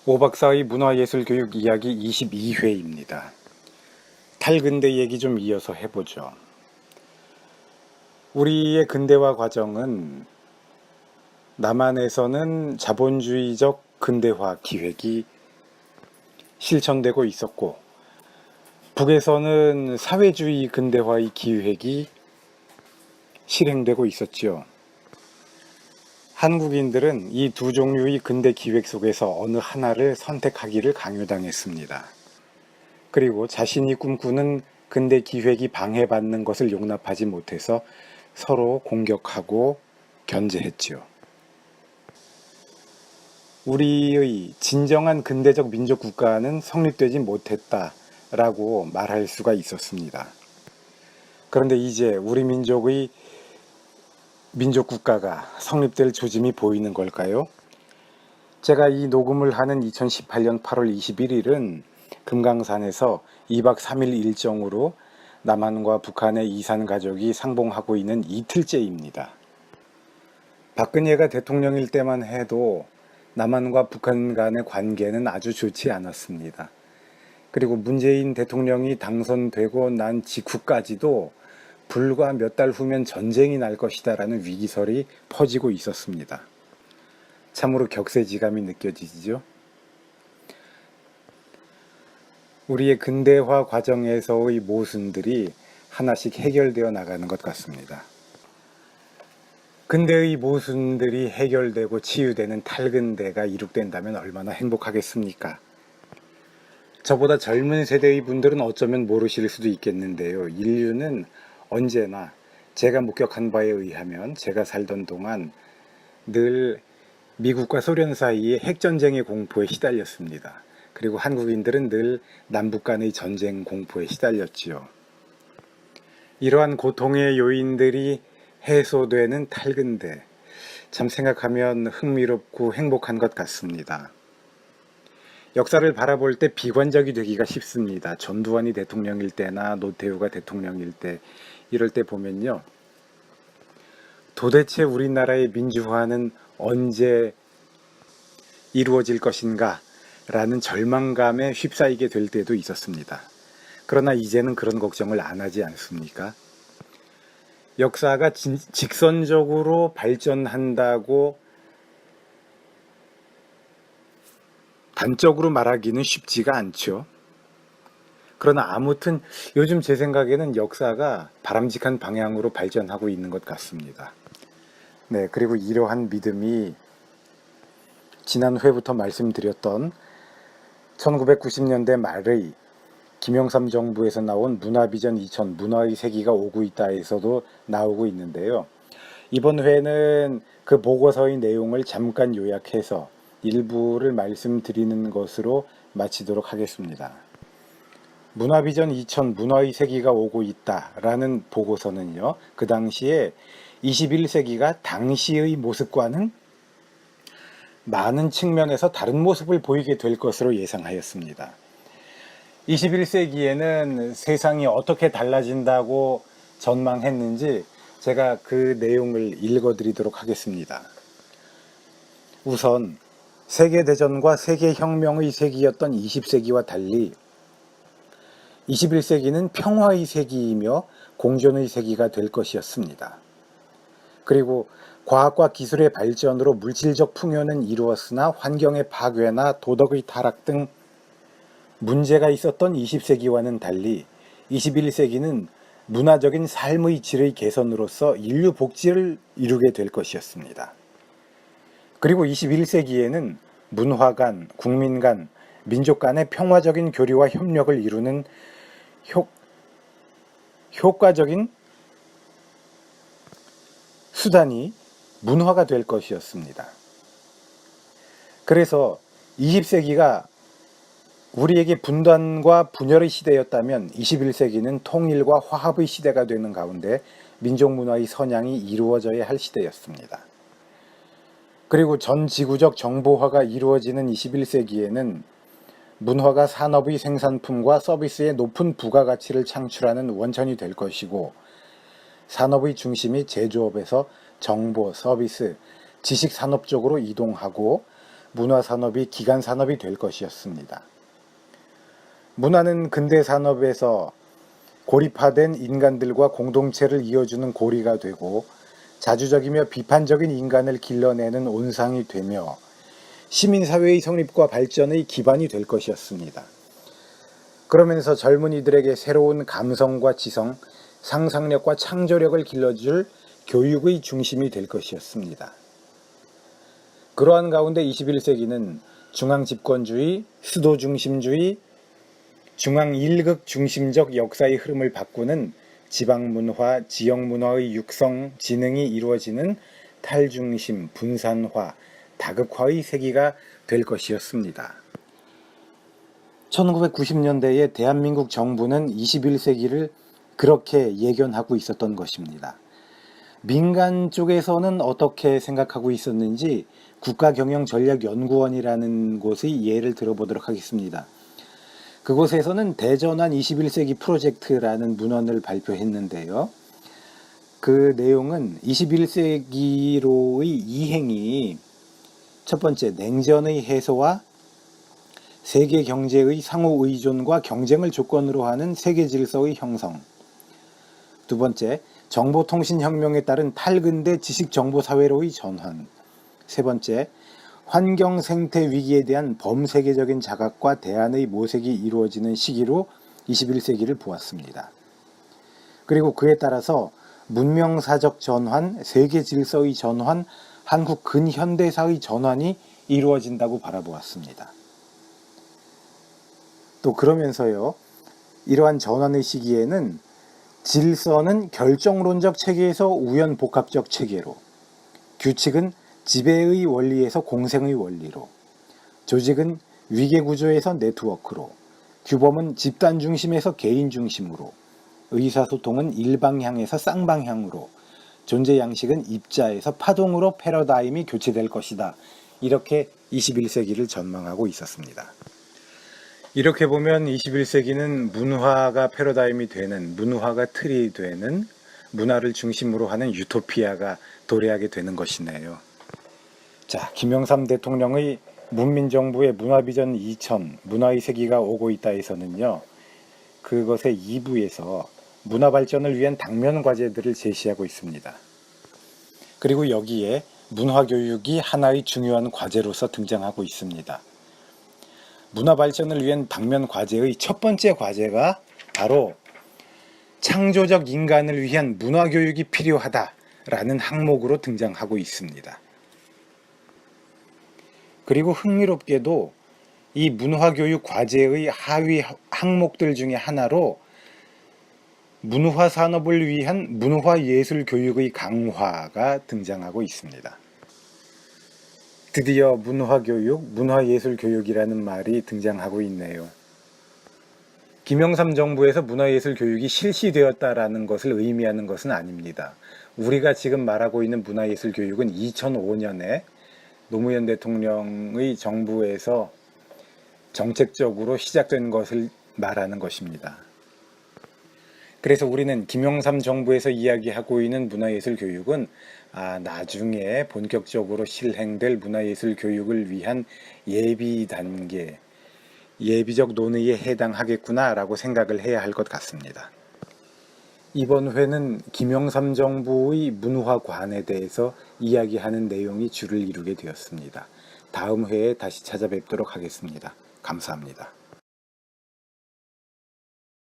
오 박사의 문화예술교육 이야기 22회입니다. 탈근대 얘기 좀 이어서 해보죠. 우리의 근대화 과정은 남한에서는 자본주의적 근대화 기획이 실천되고 있었고, 북에서는 사회주의 근대화의 기획이 실행되고 있었지요. 한국인들은 이 두 종류의 근대 기획 속에서 어느 하나를 선택하기를 강요당했습니다. 그리고 자신이 꿈꾸는 근대 기획이 방해받는 것을 용납하지 못해서 서로 공격하고 견제했지요. 우리의 진정한 근대적 민족 국가는 성립되지 못했다라고 말할 수가 있었습니다. 그런데 이제 우리 민족의 민족 국가가 성립될 조짐이 보이는 걸까요? 제가 이 녹음을 하는 2018년 8월 21일은 금강산에서 2박 3일 일정으로 남한과 북한의 이산 가족이 상봉하고 있는 이틀째입니다. 박근혜가 대통령일 때만 해도 남한과 북한 간의 관계는 아주 좋지 않았습니다. 그리고 문재인 대통령이 당선되고 난 직후까지도 불과 몇 달 후면 전쟁이 날 것이다라는 위기설이 퍼지고 있었습니다. 참으로 격세지감이 느껴지죠. 우리의 근대화 과정에서의 모순들이 하나씩 해결되어 나가는 것 같습니다. 근대의 모순들이 해결되고 치유되는 탈근대가 이룩된다면 얼마나 행복하겠습니까? 저보다 젊은 세대의 분들은 어쩌면 모르실 수도 있겠는데요. 인류는 언제나 제가 목격한 바에 의하면 제가 살던 동안 늘 미국과 소련 사이의 핵전쟁의 공포에 시달렸습니다. 그리고 한국인들은 늘 남북 간의 전쟁 공포에 시달렸지요. 이러한 고통의 요인들이 해소되는 탈근대, 참 생각하면 흥미롭고 행복한 것 같습니다. 역사를 바라볼 때 비관적이 되기가 쉽습니다. 전두환이 대통령일 때나 노태우가 대통령일 때, 이럴 때 보면요. 도대체 우리나라의 민주화는 언제 이루어질 것인가 라는 절망감에 휩싸이게 될 때도 있었습니다. 그러나 이제는 그런 걱정을 안 하지 않습니까? 역사가 직선적으로 발전한다고 단적으로 말하기는 쉽지가 않죠. 그러나 아무튼 요즘 제 생각에는 역사가 바람직한 방향으로 발전하고 있는 것 같습니다. 네, 그리고 이러한 믿음이 지난 회부터 말씀드렸던 1990년대 말의 김영삼 정부에서 나온 문화비전 2000, 문화의 세기가 오고 있다에서도 나오고 있는데요. 이번 회는 그 보고서의 내용을 잠깐 요약해서 일부를 말씀드리는 것으로 마치도록 하겠습니다. 문화비전 2000, 문화의 세기가 오고 있다라는 보고서는요. 그 당시에 21세기가 당시의 모습과는 많은 측면에서 다른 모습을 보이게 될 것으로 예상하였습니다. 21세기에는 세상이 어떻게 달라진다고 전망했는지 제가 그 내용을 읽어드리도록 하겠습니다. 우선 세계대전과 세계혁명의 세기였던 20세기와 달리 21세기는 평화의 세기이며 공존의 세기가 될 것이었습니다. 그리고 과학과 기술의 발전으로 물질적 풍요는 이루었으나 환경의 파괴나 도덕의 타락 등 문제가 있었던 20세기와는 달리 21세기는 문화적인 삶의 질의 개선으로서 인류 복지를 이루게 될 것이었습니다. 그리고 21세기에는 문화 간, 국민 간, 민족 간의 평화적인 교류와 협력을 이루는 효과적인 수단이 문화가 될 것이었습니다. 그래서 20세기가 우리에게 분단과 분열의 시대였다면 21세기는 통일과 화합의 시대가 되는 가운데 민족문화의 선양이 이루어져야 할 시대였습니다. 그리고 전 지구적 정보화가 이루어지는 21세기에는 문화가 산업의 생산품과 서비스의 높은 부가가치를 창출하는 원천이 될 것이고 산업의 중심이 제조업에서 정보, 서비스, 지식산업 쪽으로 이동하고 문화산업이 기간산업이 될 것이었습니다. 문화는 근대산업에서 고립화된 인간들과 공동체를 이어주는 고리가 되고 자주적이며 비판적인 인간을 길러내는 온상이 되며 시민사회의 성립과 발전의 기반이 될 것이었습니다. 그러면서 젊은이들에게 새로운 감성과 지성, 상상력과 창조력을 길러줄 교육의 중심이 될 것이었습니다. 그러한 가운데 21세기는 중앙집권주의, 수도중심주의, 중앙일극 중심적 역사의 흐름을 바꾸는 지방문화, 지역문화의 육성, 진흥이 이루어지는 탈중심, 분산화, 다극화의 세기가 될 것이었습니다. 1990년대에 대한민국 정부는 21세기를 그렇게 예견하고 있었던 것입니다. 민간 쪽에서는 어떻게 생각하고 있었는지 국가경영전략연구원이라는 곳의 예를 들어보도록 하겠습니다. 그곳에서는 대전환 21세기 프로젝트라는 문헌을 발표했는데요. 그 내용은 21세기로의 이행이 첫 번째, 냉전의 해소와 세계 경제의 상호 의존과 경쟁을 조건으로 하는 세계 질서의 형성. 두 번째, 정보통신혁명에 따른 탈근대 지식정보사회로의 전환. 세 번째, 환경 생태 위기에 대한 범세계적인 자각과 대안의 모색이 이루어지는 시기로 21세기를 보았습니다. 그리고 그에 따라서 문명사적 전환, 세계 질서의 전환, 한국 근현대사의 전환이 이루어진다고 바라보았습니다. 또 그러면서요, 이러한 전환의 시기에는 질서는 결정론적 체계에서 우연복합적 체계로, 규칙은 지배의 원리에서 공생의 원리로, 조직은 위계구조에서 네트워크로, 규범은 집단 중심에서 개인 중심으로, 의사소통은 일방향에서 쌍방향으로, 존재 양식은 입자에서 파동으로 패러다임이 교체될 것이다. 이렇게 21세기를 전망하고 있었습니다. 이렇게 보면 21세기는 문화가 패러다임이 되는, 문화가 틀이 되는, 문화를 중심으로 하는 유토피아가 도래하게 되는 것이네요. 자, 김영삼 대통령의 문민정부의 문화비전 2000, 문화의 세기가 오고 있다에서는요, 그것의 2부에서 문화발전을 위한 당면 과제들을 제시하고 있습니다. 그리고 여기에 문화교육이 하나의 중요한 과제로서 등장하고 있습니다. 문화발전을 위한 당면 과제의 첫 번째 과제가 바로 창조적 인간을 위한 문화교육이 필요하다라는 항목으로 등장하고 있습니다. 그리고 흥미롭게도 이 문화교육 과제의 하위 항목들 중에 하나로 문화산업을 위한 문화예술교육의 강화가 등장하고 있습니다. 드디어 문화교육, 문화예술교육이라는 말이 등장하고 있네요. 김영삼 정부에서 문화예술교육이 실시되었다라는 것을 의미하는 것은 아닙니다. 우리가 지금 말하고 있는 문화예술교육은 2005년에 노무현 대통령의 정부에서 정책적으로 시작된 것을 말하는 것입니다. 그래서 우리는 김영삼 정부에서 이야기하고 있는 문화예술교육은 나중에 본격적으로 실행될 문화예술교육을 위한 예비 단계, 예비적 논의에 해당하겠구나 라고 생각을 해야 할 것 같습니다. 이번 회는 김영삼 정부의 문화관에 대해서 이야기하는 내용이 줄을 이루게 되었습니다. 다음 회에 다시 찾아뵙도록 하겠습니다. 감사합니다.